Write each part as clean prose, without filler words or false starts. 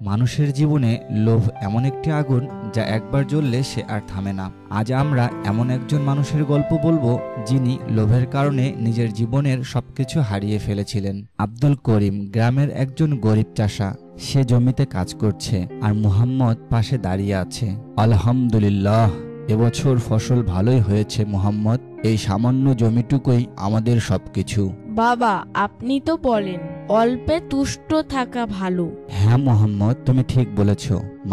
মানুষের জীবনে লোভ এমন একটি আগুন যা একবার জ্বললে সে আর থামে না। আজ আমরা এমন একজন মানুষের গল্প বলবো যিনি লোভের কারণে নিজের জীবনের সবকিছু হারিয়ে ফেলেছিলেন। আব্দুল করিম গ্রামের একজন গরিব চাষা। সে জমিতে কাজ করছে আর মুহাম্মদ পাশে দাঁড়িয়ে আছে। আলহামদুলিল্লাহ, এবছর ফসল ভালোই হয়েছে মুহাম্মদ। এই সামান্য জমিটুকুই আমাদের সবকিছু। বাবা, আপনি তো বলেন অল্পে তুষ্ট থাকা ভালো। হ্যাঁ মুহাম্মদ, তুমি ঠিক বলেছ।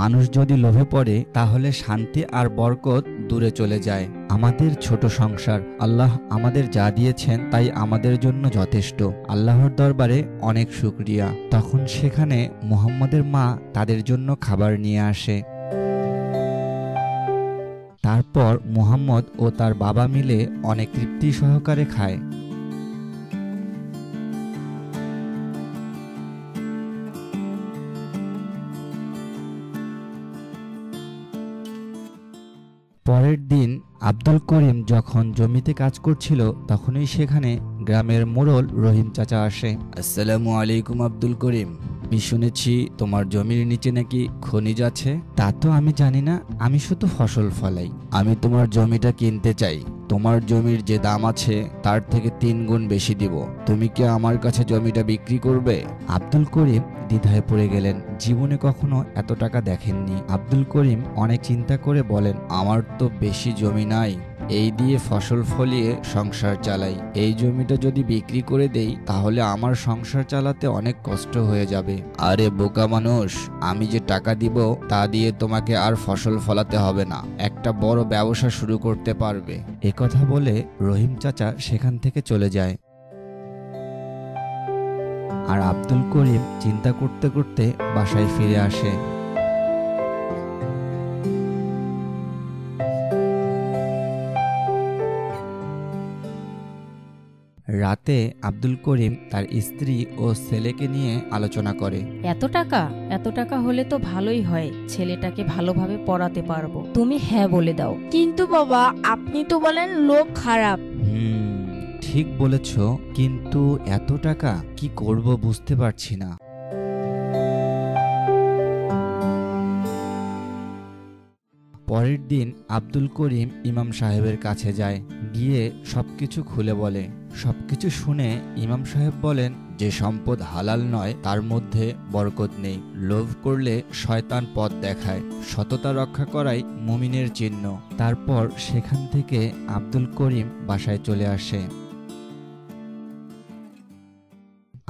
মানুষ যদি লোভে পড়ে তাহলে শান্তি আর বরকত দূরে চলে যায়। আমাদের ছোট সংসার, আল্লাহ আমাদের যা দিয়েছেন তাই আমাদের জন্য যথেষ্ট। আল্লাহর দরবারে অনেক শুকরিয়া। তখন সেখানে মুহাম্মদের মা তাদের জন্য খাবার নিয়ে আসে। তারপর মুহাম্মদ ও তার বাবা মিলে অনেক তৃপ্তি সহকারে খায়। পরের দিন আব্দুল করিম যখন জমিতে কাজ করছিল তখনই সেখানে গ্রামের মোড়ল রহিম চাচা আসে। আসসালামু আলাইকুম আব্দুল করিম, আমি শুনেছি তোমার জমির নিচে নাকি খনিজ আছে। তা তো আমি জানি না, আমি শুধু ফসল ফলাই। আমি তোমার জমিটা কিনতে চাই। তোমার জমির যে দাম আছে তার থেকে 3 গুণ বেশি দিব। তুমি কি আমার কাছে জমিটা বিক্রি করবে? আব্দুল করিম দ্বিধায় পড়ে গেলেন। জীবনে কখনো এত টাকা দেখেননি। আব্দুল করিম অনেক চিন্তা করে বলেন, আমার তো বেশি জমি নাই, এই দিয়ে ফসল ফলিয়ে সংসার চালাই। এই জমিটা যদি বিক্রি করে দেই তাহলে আমার সংসার চালাতে অনেক কষ্ট হয়ে যাবে। আরে বোকা মানুষ, আমি যে টাকা দিব তা দিয়ে তোমাকে আর ফসল ফলাতে হবে না, একটা বড় ব্যবসা শুরু করতে পারবে। কথা বলে রহিম চাচা সেখান থেকে চলে যায়। আর আব্দুল করিম চিন্তা করতে করতে বাসায় ফিরে আসে। রাতে আব্দুল করিম তার স্ত্রী ও ছেলেকে নিয়ে আলোচনা করে। এত টাকা হলে তো ভালোই হয়, ছেলেটাকে ভালোভাবে পড়াতে পারবো। তুমি হ্যাঁ বলে দাও। কিন্তু বাবা, আপনি তো বলেন লোভ খারাপ। ঠিক বলেছ, কিন্তু এত টাকা কি করব বুঝতে পারছি না। পরের দিন আব্দুল করিম ইমাম সাহেবের কাছে যায়। গিয়ে সবকিছু খুলে বলে। সবকিছু শুনে ইমাম সাহেব বলেন, যে সম্পদ হালাল নয় তার মধ্যে বরকত নেই। লোভ করলে শয়তান পথ দেখায়, সততা রক্ষা করাই মুমিনের চিহ্ন। তারপর সেখান থেকে আব্দুল করিম বাসায় চলে আসে।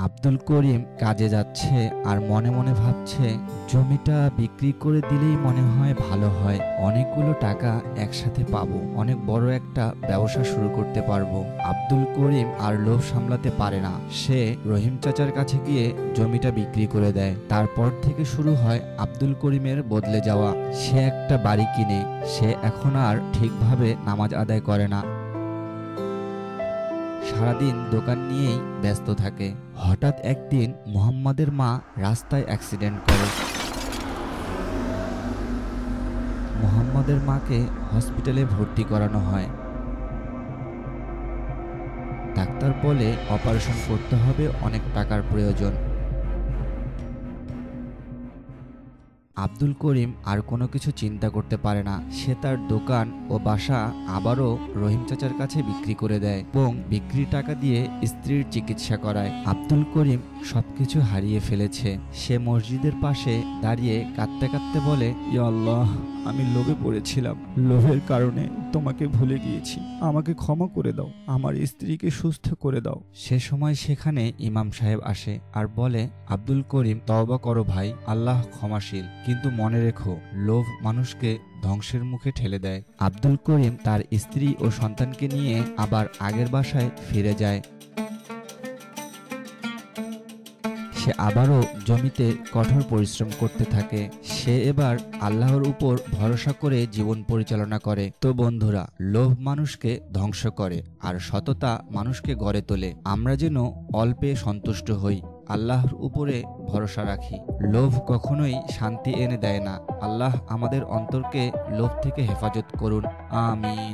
আব্দুল করিম কাজে যাচ্ছে আর মনে মনে ভাবছে, জমিটা বিক্রি করে দিলেই মনে হয় ভালো হয়। অনেকগুলো টাকা একসাথে পাবো, অনেক বড় একটা ব্যবসা শুরু করতে পারবো। আব্দুল করিম আর লোভ সামলাতে পারে না। সে রহিম চাচার কাছে গিয়ে জমিটা বিক্রি করে দেয়। তারপর থেকে শুরু হয় আব্দুল করিমের বদলে যাওয়া। সে একটা বাড়ি কিনে। সে এখন আর ঠিকভাবে নামাজ আদায় করে না। সারাদিন দোকান নিয়েই ব্যস্ত থাকে। হঠাৎ একদিন মুহাম্মদের মা রাস্তায় অ্যাক্সিডেন্ট করে। মুহাম্মদের মাকে হসপিটালে ভর্তি করানো হয়। ডাক্তার বলে অপারেশন করতে হবে, অনেক টাকার প্রয়োজন। আব্দুল করিম আর কোনো কিছু চিন্তা করতে পারে না। সে তার দোকান ও বাসা আবারও রহিম চাচার কাছে বিক্রি করে দেয় এবং বিক্রির টাকা দিয়ে স্ত্রীর চিকিৎসা করায়। আব্দুল করিম সবকিছু হারিয়ে ফেলেছে। সে মসজিদের পাশে দাঁড়িয়ে কাঁদতে কাঁদতে বলে, ইয়া আল্লাহ, আমি লোভে পড়েছিলাম। লোভের কারণে তোমাকে ভুলে গিয়েছি। আমাকে ক্ষমা করে দাও, আমার স্ত্রীকে সুস্থ করে দাও। সে সময় সেখানে ইমাম সাহেব আসে আর বলে, আব্দুল করিম, তওবা করো ভাই, আল্লাহ ক্ষমাশীল। কিন্তু মনে রেখো, লোভ মানুষকে ধ্বংসের মুখে ঠেলে দেয়। আব্দুল করিম তার স্ত্রী ও সন্তানকে নিয়ে আবার আগের বাসায় ফিরে যায়। সে আবারও জমিতে কঠোর পরিশ্রম করতে থাকে। সে এবার আল্লাহর উপর ভরসা করে জীবন পরিচালনা করে। তো বন্ধুরা, লোভ মানুষকে ধ্বংস করে আর সততা মানুষকে গড়ে তোলে। আমরা যেন অল্পে সন্তুষ্ট হই, আল্লাহর উপরে ভরসা রাখি। লোভ কখনোই শান্তি এনে দেয় না। আল্লাহ আমাদের অন্তরকে লোভ থেকে হেফাজত করুন। আমিন।